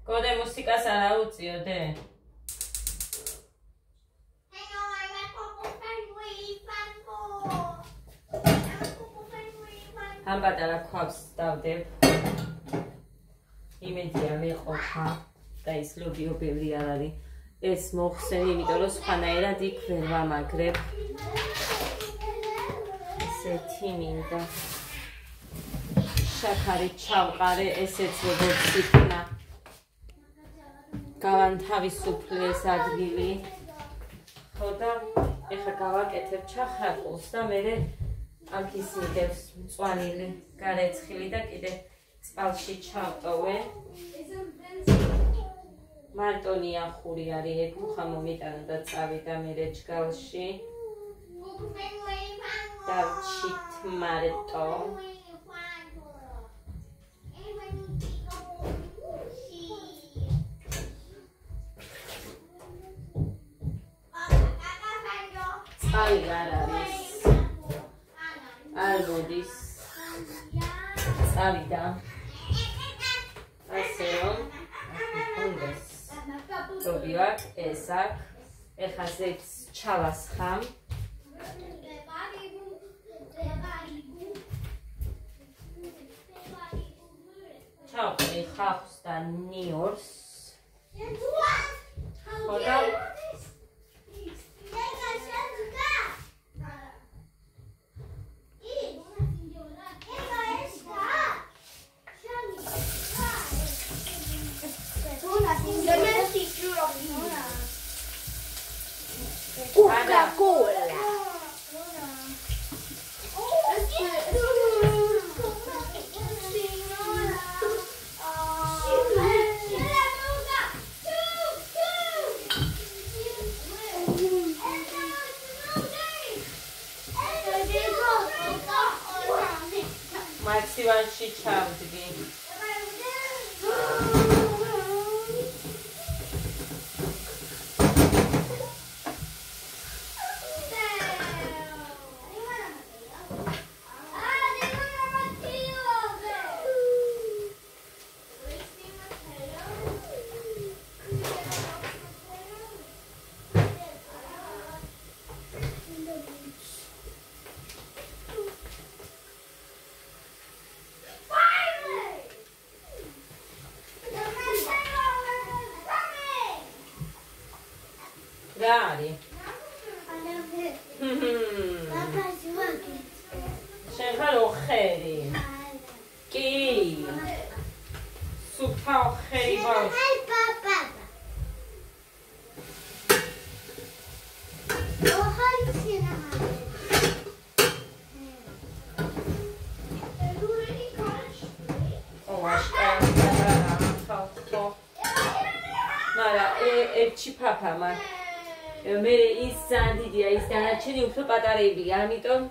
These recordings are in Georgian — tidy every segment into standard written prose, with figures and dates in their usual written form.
გოდე მუსიკას არ აუწიოდე? ამ პატარა ქვავს დავდებ. იმედია მეყოფა და ის ლობიო ბევრი არ არის. ეს მოხსენი, იმიტომ რომ სხვანაირად იქ ვერ ვამაგრებ. ესეთი მინდა. შაქარით ჩავყარე, ესეც როგორც იქნა. გავანთავისუფლეს ადგილი. ხო და ეხლა გავაკეთებ ჩახრაკულს და მერე აქ ის მიდევს მწვანილი გარეცხილი და კიდე წყალში ჩავტოვე. მარტონი ახური არის, ეგ მუხა მომიტანა და წავიდა მერე ჯგალში. დავჩით მარტო. წყალი არ არის. არ მოდის. წავიდა. ასე რომ უნდეს. Dobivak, esak, ეხლა ზეთს ჩავასხამ. ჩავყრი ხავსს და ნიორს. ხოდა Coca-Cola. Maxi-vanში ჩავდგი. Gari. Şenhal o kheri. Ki. Supa o kheri var. Papa. O haysina. O aşkım. Mara, echi papa mar. მე ის სანდიდია ის დანარჩენი უფრო პატარებია, ამიტომ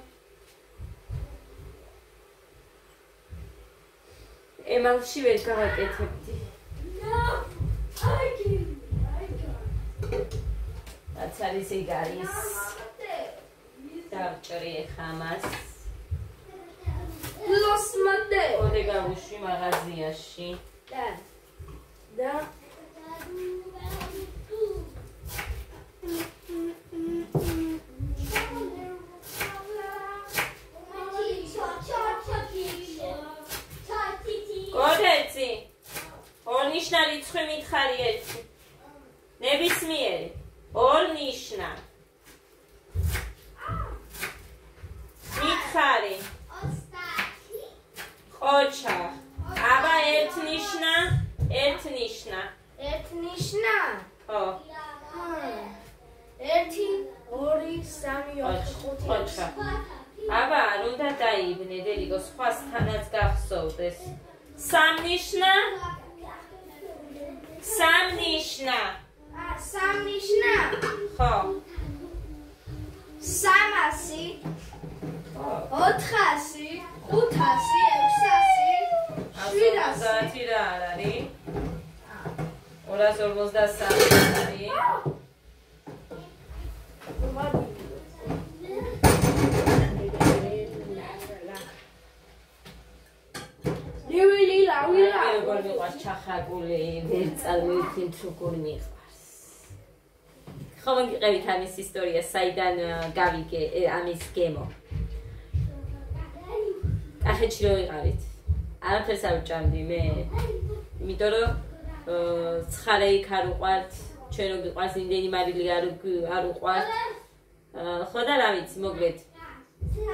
ემალში ვერ გავაკეთებდი. რაც არის ეგ არის. დავჭრი ეხა მას. ლოსმადე. ოდე გავუშვი მაღაზიაში. და გოდეცი ორნიშნა რიცხვი მითხარი ერთი ნებისმიერი ორნიშნა მითხარი ყოჩა აბა ერთნიშნა ხო 1 2 3 4 5 აბა არ უნდა დაიბნე დედიკო სხვასთანაც გახსოვდეს სამნიშნა ხო 300 400 500 600 700 რა არის 253 არის ლივილი ლავილი როგორ მიყვარს ჩახრაკული ვერ წარმოვიდგენთ როგორ მიყვარს ხომ გიყევით ამის ისტორია საიდან გავიგე ამის გემო კახეთში რო ვიყავით არაფერს არ ვჭამდი მე იმიტომ რომ ცხარე იქ არ უყვართ ჩვენ რო გიყვარს იმდენი მარილი არ უყვართ ხო და რა ვიცი მოგეთ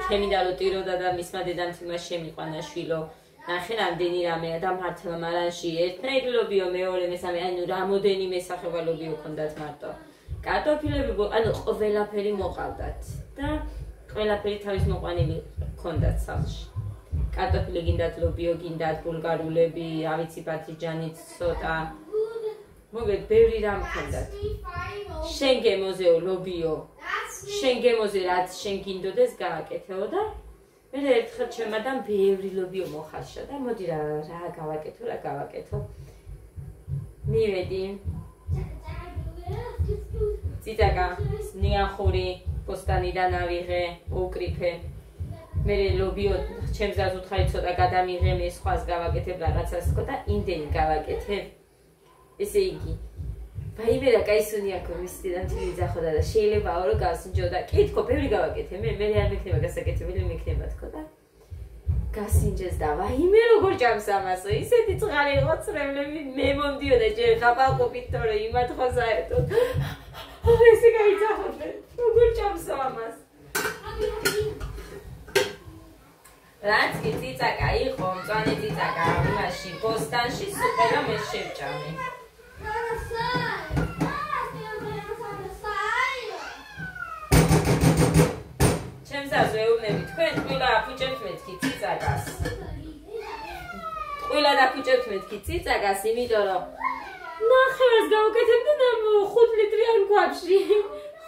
ჩემი და რო ტიროდა და მისმა დედამთილმა შემიყვანა შვილო ნახე რამდენი რამეა და მართლა მარანში ერთნაირი ლობიო მეორე მესამე ანუ რამოდენიმე სახეობა ლობიო ქონდათ მარტო კარტოფილები ანუ ყველაფერი მოყავდათ და ყველაფერი თავის მოყვანილი ქონდათ სახლში კარტოფილი გინდათ ლობიო გინდათ ბულგარულები რა ვიცი ბათრიჯანიც ცოტა მოგეთ ბევრი რამ ქონდათ შენ გემოზეო ლობიო შენ გემოზე რაც შენ გინდოდეს გააკეთეო და მე ერთხელ ჩემადან ბევრი ლობიო მოხარშა და მოდი რა გავაკეთო მივედი ციტაკა ნიახური პოსტანიდან ავიღე უკრიფე მე ლობიო ჩემს გაზ უთხარი ცოტა გადამიღე მე სხვას გავაკეთებ რაღაცას ხო და იმდენი გავაკეთებ ესე იგი ვაიმე რა кайსუნი აქვს მის დედამთილი ძახოდა და შეიძლებაო რომ გასინჯო და კითხო ბევრი გავაკეთე მე არ მექნება გასაკეთებელი მექნება თქო და გასინჯეს და ვაიმე როგორ ჭამს ამასო ისეთი წყალი ხოცრებლები მე მომდიოდა ჯერ ხაპალყოფით თორე იმათ ხო საერთოდ ესე გაიძახოდნენ როგორ ჭამს ამას რაც კი ციცაკა იყო მწვანე ციცაკა იმაში ბოსტანში სუპერა მე შევჭამე ჩემს ეუბნები თქვენ ტყუილა აფუჭებთ მეთქი ციცაკას ტყუილა დაფუჭებთ მეთქი ციცაკას იმიტომ რომ ნახევარს გავუკეთებ და 5 ლიტრიან ქვაბში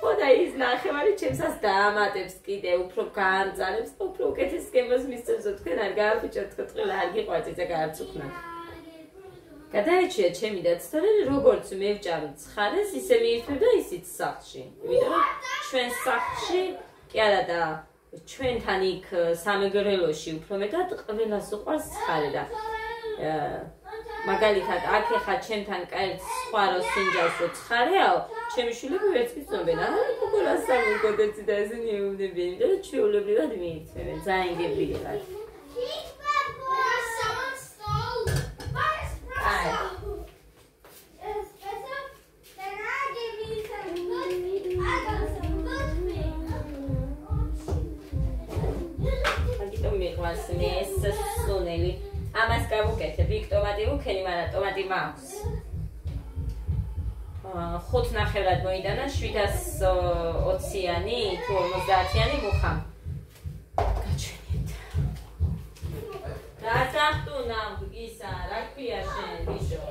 ხო და ის ნახევარი ჩემსას დაამატებს კიდე უფრო გაამწარებს და უფრო უკეთეს გემოს მისცემს თქვენ არ გააფუჭებთ ტყუილა არ გიყვართ ციცაკა არც უქნათ გადაეჩია ჩემი დაცდარი როგორც მე ვჭამ ცხარეს ისე მიირთმევდა ისიც სახლში იმიტომ რომ ჩვენ სახლში კი არა და ჩვენთან იქ სამეგრელოში უფრო მეტად ყველას უყვარს ცხარე და მაგალითად აქ ეხა ჩემთან კაერთ სხვა რო სინჯავს რო ცხარეაო ჩემი შვილები ვერც გიცნობენ არა გოგოლას სამგოდეცი და ესენი ეუბნებიან იმიტომ რომ ჩვეულებრივად მიირთმევენ ძალიან გებრიელად სუნელი ამას გავუკეთებ იქ ტომატი ვუქენი მაგრამ ტომატი მაქვს 5 ნახევრად მოიდანა 720-იანი თუ 50-იანი მუხამ გაჩვენეთ რა სახტუნა ისა რა ქვია შენ ბიჭო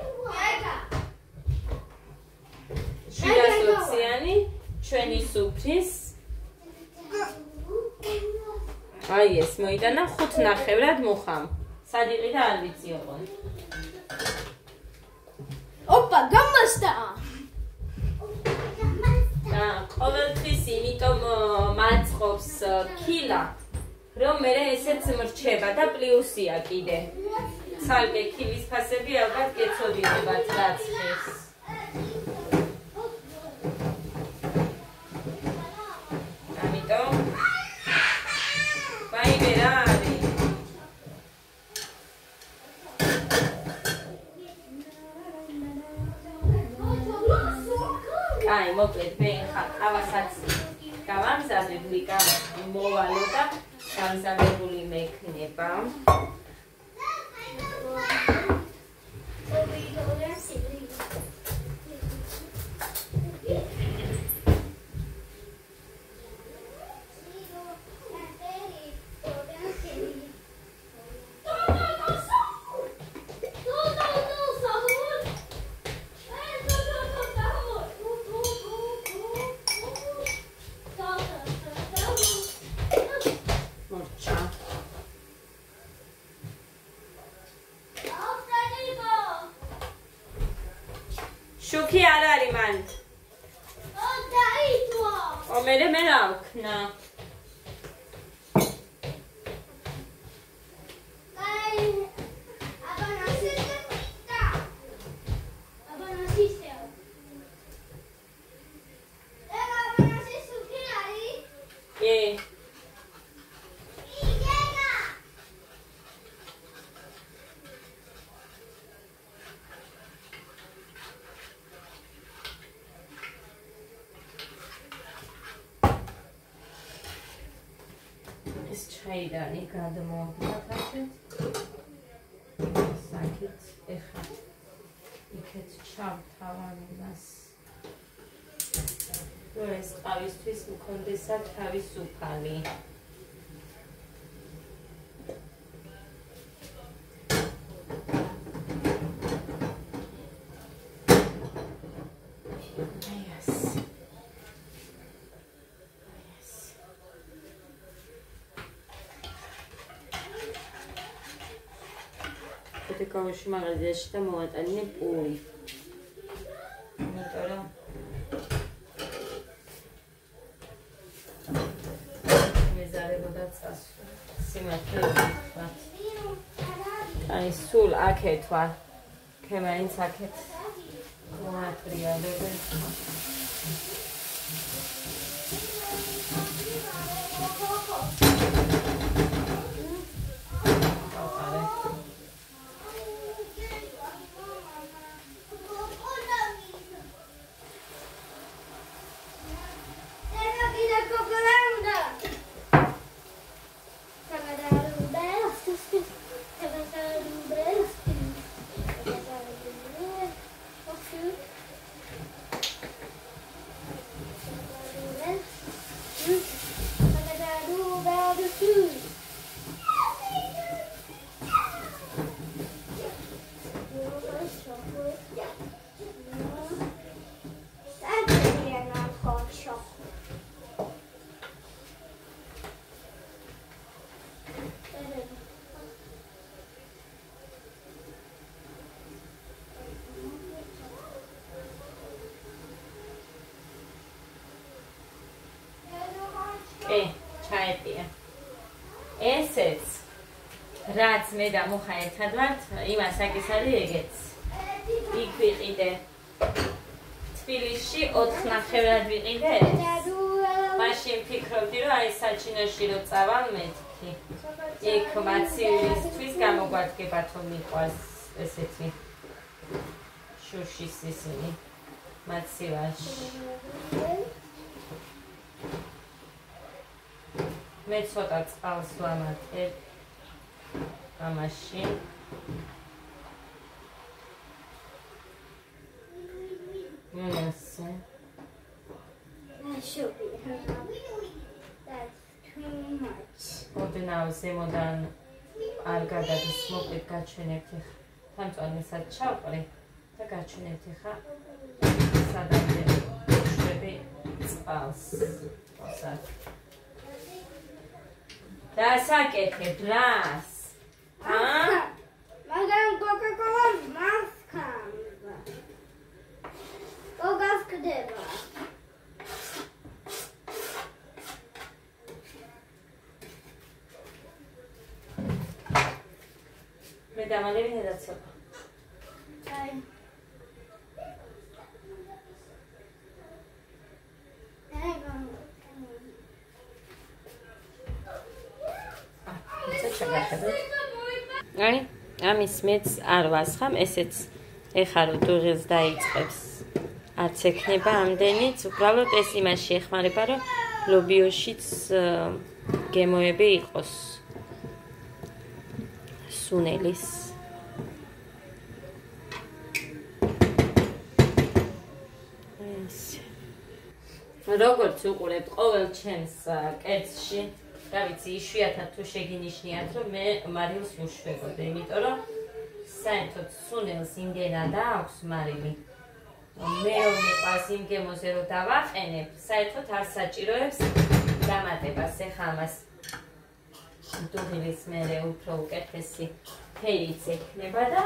720-იანი ჩვენი სუფრის აი ეს მოიდანა 5 ნახევრად მუხამ. სად იყი და არ ვიცი ოღონდ. ოპა, გამასდა. და ყოველთვის იმიტომ მაწყობს ქილა, რომ მე ესეც მრჩება და პლუსია კიდე. ცალკე ქილის ფასები ალბათ გეცოდინებათ რაც ხეს. ამიტომ აი მოკლედ მე ხა ყავასაც გავამზადებ ლიკა მოვალო და გამზადებული მექნება შუქი არ არის მან. დაიტოვა. მე რა ვქნა? ხეიდანი გადმოვაგდათ აქეთ. საკით ეხლა იქეთ ჩავთავან იმას. რომ ეს ყავისთვის მქონდესა თავისუფალი. კავში მაღაზიაში და მოვატანინე პური. იმიტომ რომ მეზარებოდა წასვლა. სიმართლე ვთქვათ. აი სულ აქეთ ვარ. ქემაინც აქეთ მოატრიალებენ. ჩაეტია. ესეც რაც მე და მუხა ერთად ვართ, იმას აქ ის არის ეგეც. იქ ვიყიდე. თბილისში 4 ნახევრად ვიყიდე. მაშინ ფიქრობდი, რომ აი საჩინოში რო წავალ მეთქი. იქ მაცივისთვის გამოგვადგება თუ მიყვარს ესეთი შუშის ისინი მაცივაში. მე ცოტა წყალს ვამატებ ამაში. ასე. ოდნავ ზემოდან არ გადადის მოკლედ გაჩვენებთ ხა. თამწვანესაც ჩავყრი და გაჩვენებთ ხა. სადამდე შვები წყალს. ასაკ. დასაკეთებ რას? მაგრამ Coca-Cola მასქანდა. Coca-Cola ხდება. მე დამალები დაცოვა. აი. აი, ამის მეც არ ვასხამ, ესეც ეხა რო დუღილს დაიწყებს. არც ექნება ამდენიც, უბრალოდ ეს იმაში ეხმარება, რომ ლობიოშიც გემოები იყოს. სუნელის. როგორც უყურებთ ყოველ ჩემს კერძში, რა ვიცი, იშვიათად თუ შეგინიშნიათ, რომ მე მარილს ვუშვებოდე, იმიტომ რომ საერთოდ სუნელს იმდენად აქვს მარილი. მე მიყვარს იმ გემოზე რომ დავაყენებ, საერთოდ არ საჭიროებს დამატებას. ეხლა ამას დუღილის მერე უფრო უკეთესი ფერიც ექნება და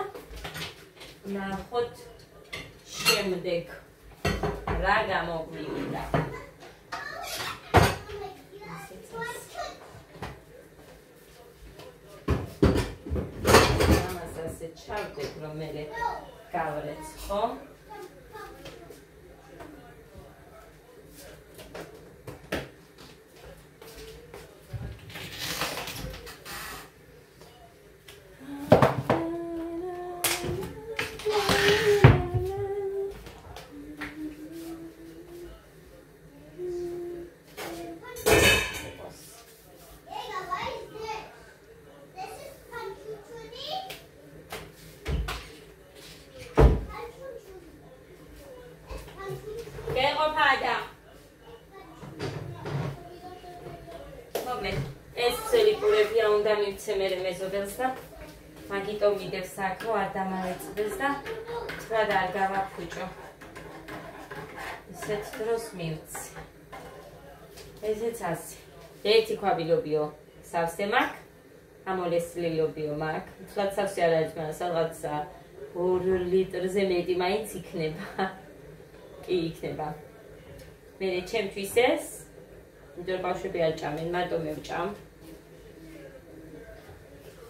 ნახოთ შემდეგ რა გამოგვივიდა. ჩავდებ რომ მე გავრეც ხო? მივცე მე მეზობელს და მაგიტომ მიდევს აქ რომ არ დამავეწდეს და თვად არ გავაფუჭო. ისეთ დროს მივცე. ესეც ასე. ერთი ყვავილობიო სავსე მაქვს, ამოლესლილობიო მაქვს. თლად სავსე არ არის, მაგრამ სადღაც 2 ლიტრზე მეტი მაინც იქნება. კი იქნება. მე ჩემთვის ეს იმიტომ ბავშვები არ ჭამენ, მარტო მე ვჭამ.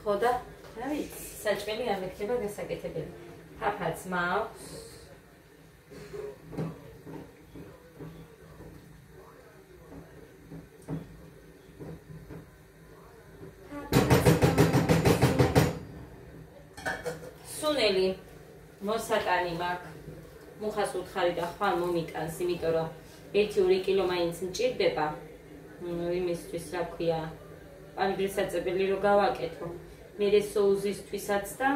ხო და რა ვიცი, საჭმელი არ მექნება გასაკეთებელი. ფაფაც მაქვს. სუნელი მოსატანი მაქვს. მუხას უთხარი და ხვალ მომიტანს, იმიტომ რომ 1-2 კილო მაინც მჭირდება. იმისთვის რა ქვია, პანგრისაწებელი რო გავაკეთო. მე სოუსისთვისაც და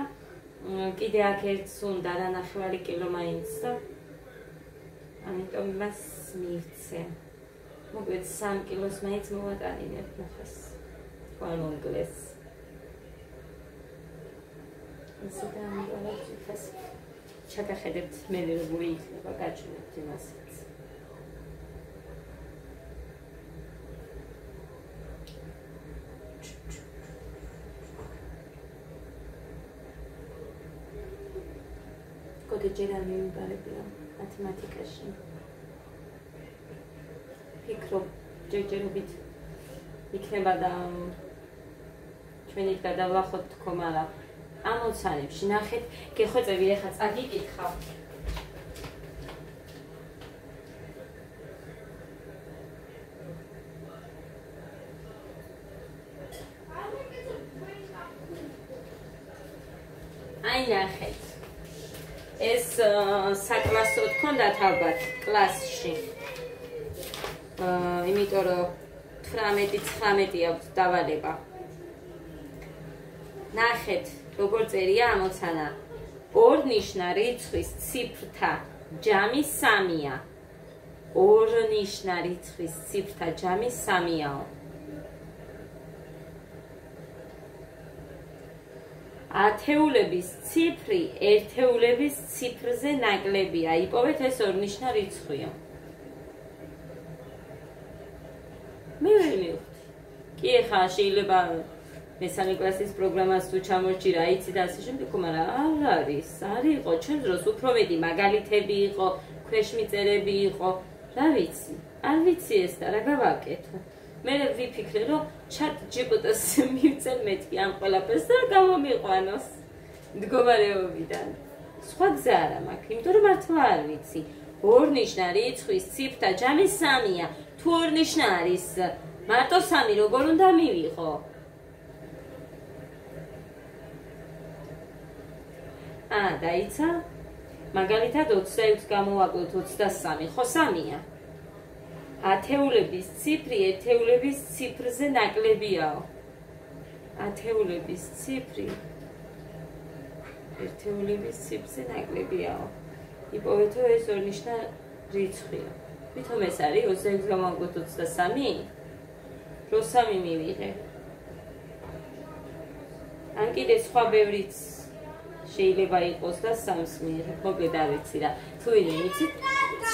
კიდე აქ ერთს უნდა რა 9 კილო მაინც და ამიტომ მას მივცე. მოგვეც 3 კილოს მაინც მოვატანინებ მუხას. ხვალ მომკლეს. ესე და ამას ჩაგახედებთ მე როგორი იქნება, გაჩვენებთ იმასაც. კოდე ჯერ არ მივიბარებია მათემატიკაში. ფიქრობ ჯერჯერობით იქნება და ჩვენით გადავლახოთ თქო, მაგრამ ამოცანებში ნახეთ, გეხვეწები ეხლა წაგიკითხავ. აი ნახეთ. ეს საკლასო თქონდათ ალბათ კლასში. იმიტომ რომ 18-19 აქვს დავალება. ნახეთ როგორ წერია ამოცანა. 2 ნიშნა რიცხვის ციფრთა ჯამი 3-ია. 2 ნიშნა რიცხვის ციფრთა ჯამი 3-იაო. ათეულების ციფრი ერთეულების ციფრზე ნაკლებია. იპოვეთ ეს 2 ნიშნა რიცხვია. მე ვერ მივხვდი. კი ახლა შეიძლება მესამე კლასის პროგრამას თუ ჩამორჩი რა იცი და ასე შემდეგ, მაგრამ არ არის. არ იყო ჩვენ დროს უფრო მეტი მაგალითები იყო, ქვეშმიწერები იყო. რა ვიცი? არ ვიცი ეს და რა გავაკეთო. მე ვიფიქრე რომ chat GPT-ს მივცე მეთქი ამ ყველაფერს და გამომიყვანოს მდგომარეობიდან. სხვა გზა არა მაქვს, იმიტომ რომ მართლა არ ვიცი. 2 ნიშნა რიცხვის ციფრთა ჯამი 3-ია. თუ 2 ნიშნა არის მარტო 3 როგორ უნდა მივიღო? დაიცა. მაგალითად 26 გამოვაკლოთ 23, ხო 3-ია. ათეულების ციფრი ერთეულების ციფრზე ნაკლებიაო. ათეულების ციფრი ერთეულების ციფრზე ნაკლებიაო. იპოვეთო ეს 2 ნიშნა რიცხვია. ვითომ ეს არის 26 გამოვაკლოთ 23? რო 3 მივიღე. ან კიდე სხვა ბევრიც შეიძლება იყოს და 3-ს მიიღებ. მოკლედ არ ვიცი რა. თუ ვინმე იცით,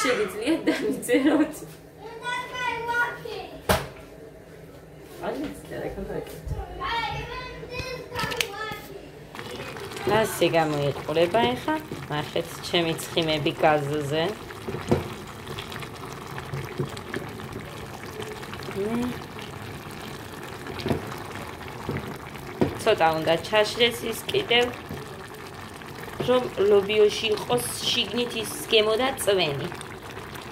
შეგიძლიათ დამიწეროთ. ასე გამოიყურება ახლა. ნახეთ ჩემი ცხიმები გაზზე. ცოტა უნდა ჩაშრეს ის კიდევ, რომ ლობიოში იყოს შიგნით ის გემო და წვენი.